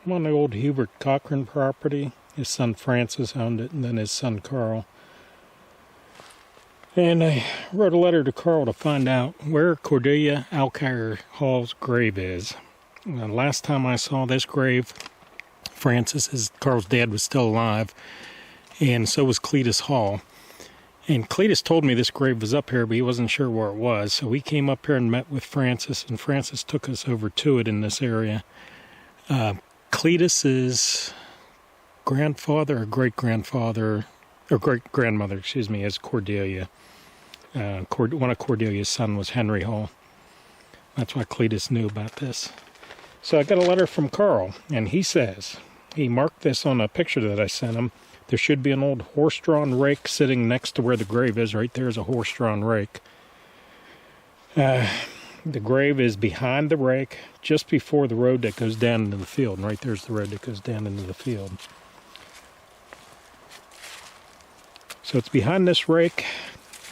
I'm on the old Hubert Cochran property. His son Francis owned it, and then his son Carl. And I wrote a letter to Carl to find out where Cordelia Alkire Hall's grave is. And last time I saw this grave, Carl's dad, was still alive, and so was Cletus Hall. And Cletus told me this grave was up here, but he wasn't sure where it was. So we came up here and met with Francis, and Francis took us over to it in this area. Cletus's grandfather or great-grandfather, or great-grandmother, excuse me, is Cordelia. One of Cordelia's sons was Henry Hall. That's why Cletus knew about this. So I got a letter from Carl, and he says, he marked this on a picture that I sent him. There should be an old horse-drawn rake sitting next to where the grave is. Right there is a horse-drawn rake. The grave is behind the rake, just before the road that goes down into the field. And right there's the road that goes down into the field. So it's behind this rake.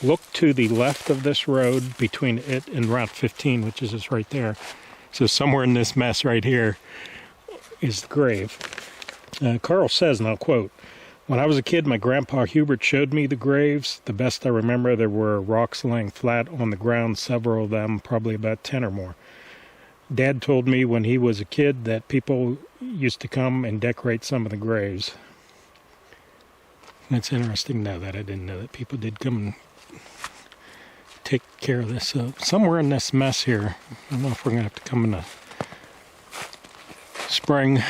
Look to the left of this road between it and Route 15, which is just right there. So somewhere in this mess right here is the grave. Carl says, and I'll quote, "When I was a kid, my grandpa Hubert showed me the graves. The best I remember, there were rocks laying flat on the ground, several of them, probably about 10 or more. Dad told me when he was a kid that people used to come and decorate some of the graves." And it's interesting now that I didn't know that people did come and take care of this. So somewhere in this mess here, I don't know if we're going to have to come in the spring,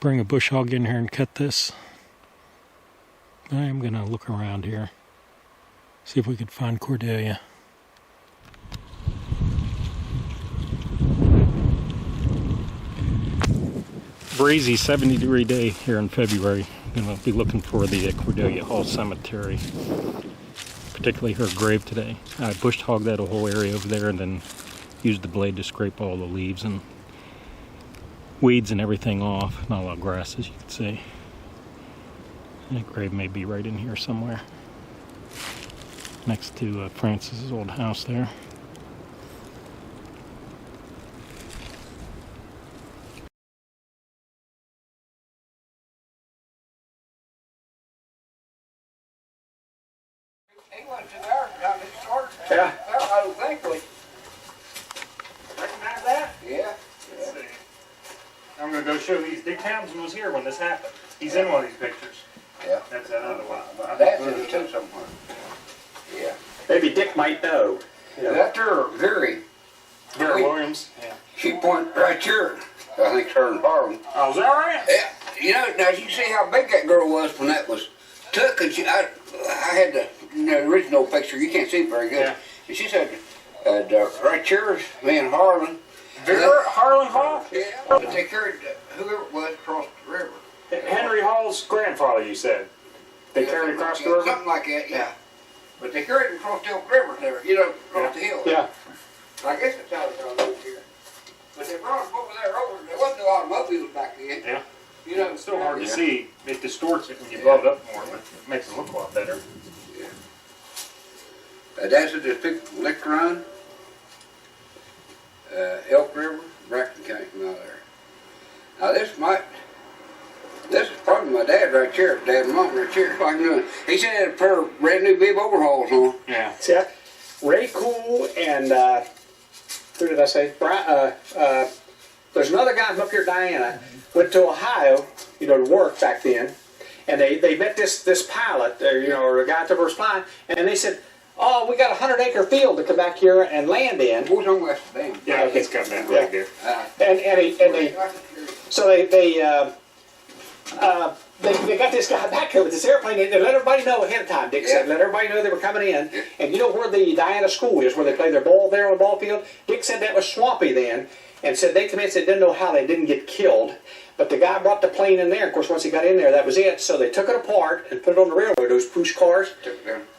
bring a bush hog in here and cut this. I'm going to look around here, see if we could find Cordelia. Breezy 70-degree day here in February. I'm going to be looking for the Cordelia Hall Cemetery, particularly her grave today. I bush hogged that whole area over there and then used the blade to scrape all the leaves and weeds and everything off. Not a lot of grass, as you can see. That grave may be right in here somewhere, next to Francis's old house there. He went to there down at the church. Yeah. I don't think we. Recognize that? Yeah. Let's see. I'm going to go show these. Dick Townsend was here when this happened. He's in one of these pictures. Yeah. That's that other one. That's in it too somewhere. Yeah. Maybe Dick might know. That's her, Very. Vera Williams. Yeah. She pointed right here. I think her in Harlem. Oh, is that right? Yeah. You know, now you see how big that girl was when that was took, and I had the original picture. You can't see it very good. Yeah. And she said, right here is me in Harlan. Vera Harlan Hall? Yeah. But they carried whoever it was across the river. Henry Hall's grandfather, you said. They carried across the river? Something like that, yeah. But they carried him across the river there, you know, across the hill. Yeah. I guess that's how they got over here. But they brought him over there. There wasn't no automobiles back then. Yeah. You know, It's still hard to see. It distorts it when you blow it up more, but it makes it look a lot better. Yeah. That's a big lick run. Elk River, Bracken County from out there. Now this is probably my dad right here, dad and mom right here. He said he had a pair of brand new bib overalls on. Yeah. See, Ray Cool and who did I say? There's another guy from up here, Diana, went to Ohio, you know, to work back then, and they met this pilot, or a guy that was flying, and they said, "Oh, we got a 100-acre field to come back here and land in." Who's on West Bend? Yeah, it's got that right there. So they got this guy back here with this airplane. They let everybody know ahead of time. Dick said, let everybody know they were coming in. Yeah. And you know where the Diana School is, where they play their ball there on the ball field? Dick said that was swampy then, and said they commenced, they didn't know how they didn't get killed. But the guy brought the plane in there. Of course, once he got in there, that was it. So they took it apart and put it on the railroad, those push cars.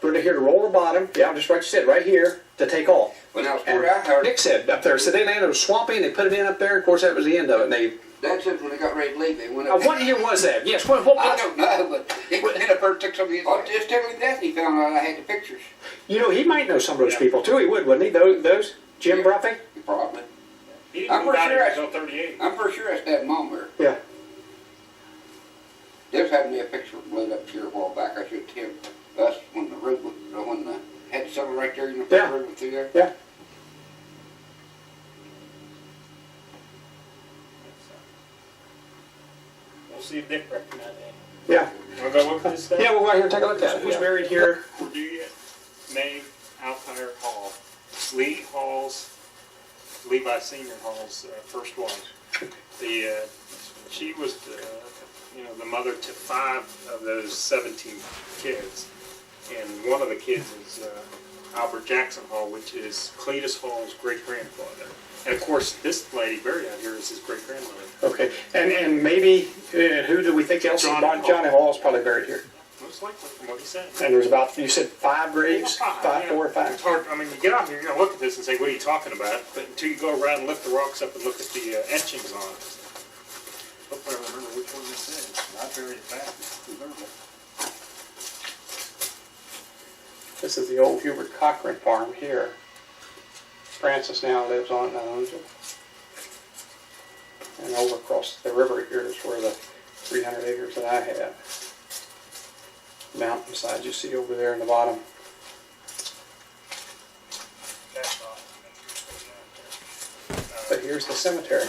Put it here to roll the bottom. Yeah, just like you said, right here to take off. Well, now, And I heard Nick said up there, so they landed, it was swampy, and they put it in up there. Of course, that was the end of it. And they, that's it when they got ready to leave. They went up. what year was that? Yes, what I don't know, but it went up there and took some of these. Oh, just tell me that he found out I had the pictures. You know, he might know some of those people too. He would, wouldn't he? Those Jim Bruffy? Probably. He didn't move out here until 38. I'm pretty sure that's Dad and Mom there. Yeah. This had me a picture laid up here a while back. I should tell us when the road was, when the had something right there in the Yeah. road through there. Yeah. We'll see if Dick recognizes it. Yeah. Wanna go look at this stuff? Yeah, we'll go out here and take a look at it. Who's buried here? Cordelia Mae Alkire Hall. Lee Hall's, Levi Senior Hall's first wife. She was the mother to 5 of those 17 kids. And one of the kids is Albert Jackson Hall, which is Cletus Hall's great-grandfather. And of course, this lady buried out here is his great-grandmother. Okay. And maybe, who do we think else? Johnny Hall's probably buried here. Most likely, from what he said. And there's about, you said 5 graves? Yeah. 4 or 5? It's hard. I mean, you get out here, you're going to look at this and say, what are you talking about? But until you go around and lift the rocks up and look at the etchings on it. Hopefully I remember which one this is. I buried it back. This is the old Hubert Cochran farm here. Francis now lives on it and owns it. And over across the river here is where the 300 acres that I have. Mountainside you see over there in the bottom. But here's the cemetery.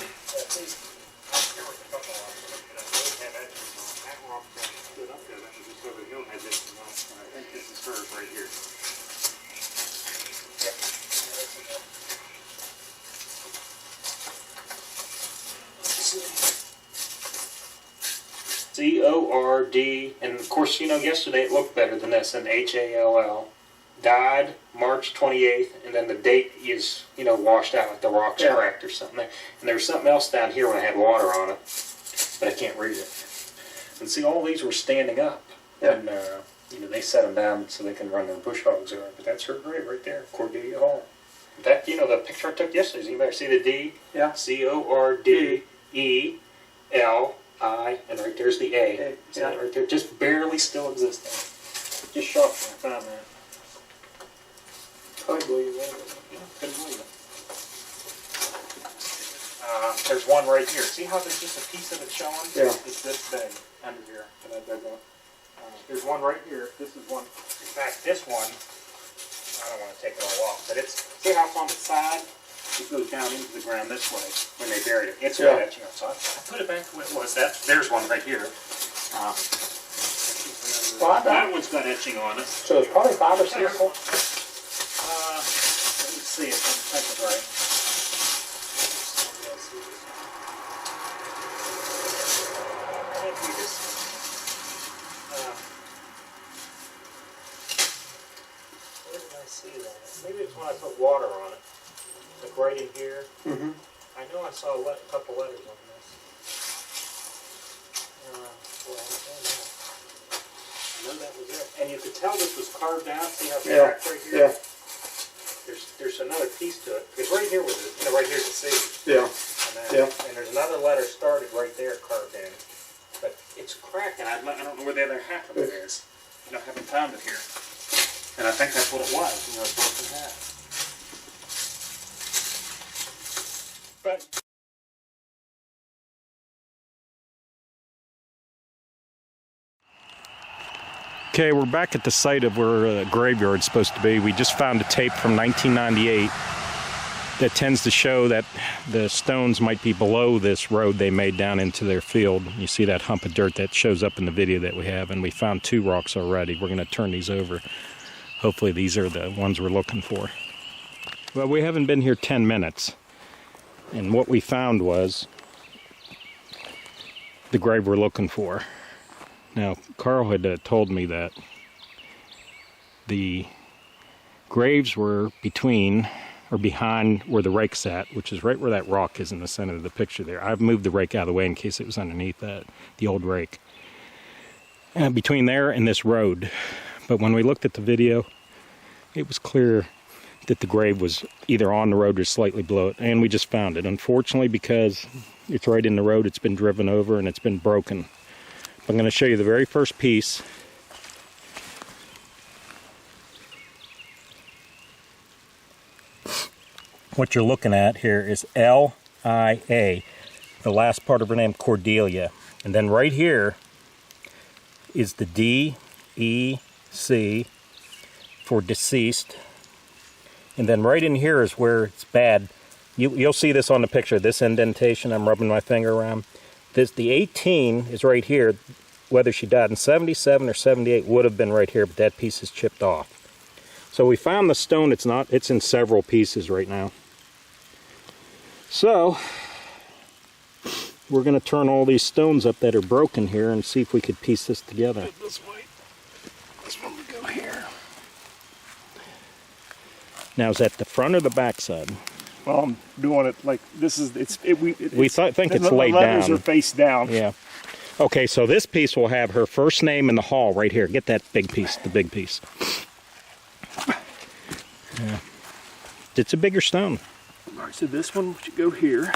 C-O-R-D, and of course, yesterday it looked better than this, and H-A-L-L. Died March 28th, and then the date is, washed out, like the rock's cracked or something. And there was something else down here when I had water on it, but I can't read it. And see, all these were standing up, and, they set them down so they can run their bush hogs around. But that's her grave right there, Cordelia Hall. In fact, the picture I took yesterday, you better see the D? Yeah. C-O-R-D-E-L-I, and right there's the A. See that right there? Just barely still existing. Just shocked when I found that. Couldn't believe it. Couldn't believe it. There's one right here. See how there's just a piece of it showing? Yeah. It's this big under here that I dug up. There's one right here. This is one. In fact, this one, I don't want to take it all off, but see how it's on the side? It goes down into the ground this way when they buried it. It's right at you. So I put it back to what it was. There's one right here. That one's got etching on it. So there's probably 5 or 6. Let me see if I'm thinking right. Where did I see that? Maybe it's when I put water on it. Like right in here. Mm-hmm. I know I saw a couple letters on this. I know that was it. And you could tell this was carved out. See how it's cracked right here? Yeah. There's another piece to it. Because right here was it. Right here's the C. Yeah. And there's another letter started right there carved in. But it's cracking. I don't know where the other half of it is. I haven't found it here. And I think that's what it was. It's broken half. But Okay, we're back at the site of where the graveyard's supposed to be. We just found a tape from 1998 that tends to show that the stones might be below this road they made down into their field. You see that hump of dirt that shows up in the video that we have, and we found 2 rocks already. We're going to turn these over. Hopefully these are the ones we're looking for. Well, we haven't been here 10 minutes, and what we found was the grave we're looking for. Now, Carl had told me that the graves were between or behind where the rake's at, which is right where that rock is in the center of the picture there. I've moved the rake out of the way in case it was underneath that, the old rake. Between there and this road. But when we looked at the video, it was clear that the grave was either on the road or slightly below it, and we just found it. Unfortunately, because it's right in the road, it's been driven over and it's been broken. I'm going to show you the very first piece. What you're looking at here is L-I-A, the last part of her name, Cordelia. And then right here, is the D, E, C for deceased. And then right in here is where it's bad. You'll see this on the picture, this indentation I'm rubbing my finger around. The 18 is right here. Whether she died in 77 or 78 would have been right here, but that piece is chipped off. So we found the stone. It's in several pieces right now. So we're going to turn all these stones up that are broken here and see if we could piece this together. This way. This one will go here. Now, is that the front or the back side? Well, I'm doing it like this is. Think it's laid down. The letters are face down. Yeah. Okay, so this piece will have her first name in the hall right here. Get that big piece, the big piece. Yeah. It's a bigger stone. All right, so this one should go here.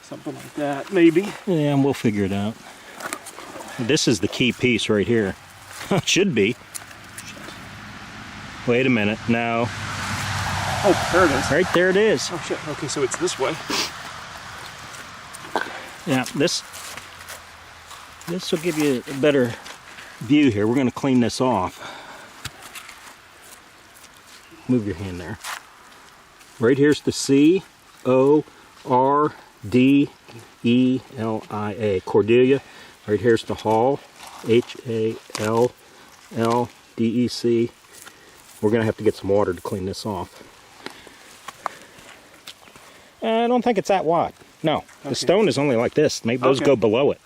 Something like that, maybe. Yeah, and we'll figure it out. This is the key piece right here. Should be. Wait a minute. No. Oh, there it is. Right there it is. Oh, shit. Okay, so it's this way. Yeah, this will give you a better view here. We're going to clean this off. Move your hand there. Right here's the C, O, R, D, E, L, I, A. Cordelia. Right here's the Hall. H, A, L, L, D, E, C. We're going to have to get some water to clean this off. I don't think it's that wide. No, okay. The stone is only like this. Maybe those go below it,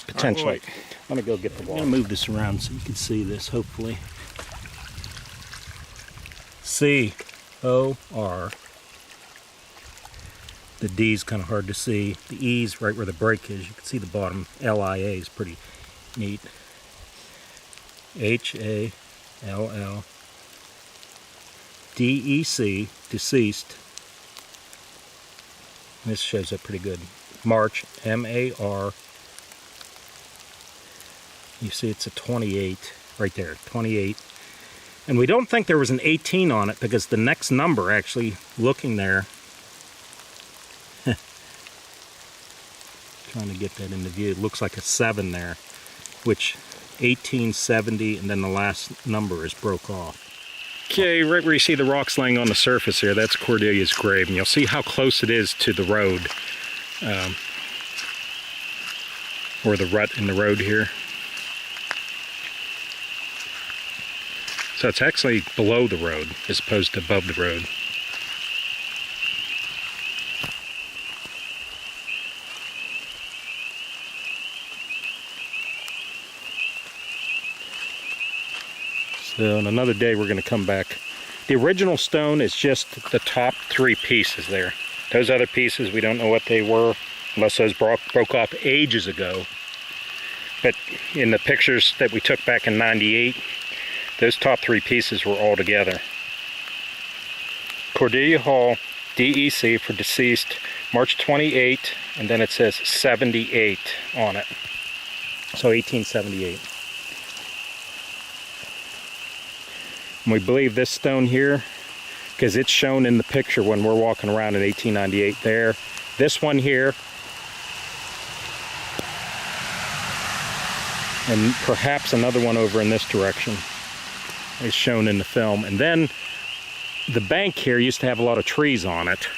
potentially. Right, let me go get the water. I'm going to move this around so you can see this, hopefully. C, O, R. The D is kind of hard to see. The E is right where the break is. You can see the bottom. L, I, A is pretty neat. H, A, L, L. D, E, C, deceased. This shows up pretty good. March, M-A-R. You see it's a 28 right there, 28. And we don't think there was an 18 on it because the next number, actually looking there, trying to get that into view, it looks like a 7 there, which 1870, and then the last number is broke off. Okay, right where you see the rocks laying on the surface here, that's Cordelia's grave, and you'll see how close it is to the road, or the rut in the road here. So it's actually below the road as opposed to above the road. So on another day we're going to come back. The original stone is just the top 3 pieces there. Those other pieces, we don't know what they were, unless those broke off ages ago. But in the pictures that we took back in '98, those top 3 pieces were all together. Cordelia Hall, DEC for deceased, March 28, and then it says 78 on it. So 1878. And we believe this stone here, because it's shown in the picture when we're walking around in 1898 there. This one here, and perhaps another one over in this direction is shown in the film. And then the bank here used to have a lot of trees on it,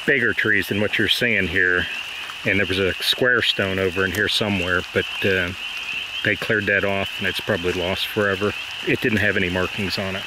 bigger trees than what you're seeing here. And there was a square stone over in here somewhere, but they cleared that off and it's probably lost forever. It didn't have any markings on it.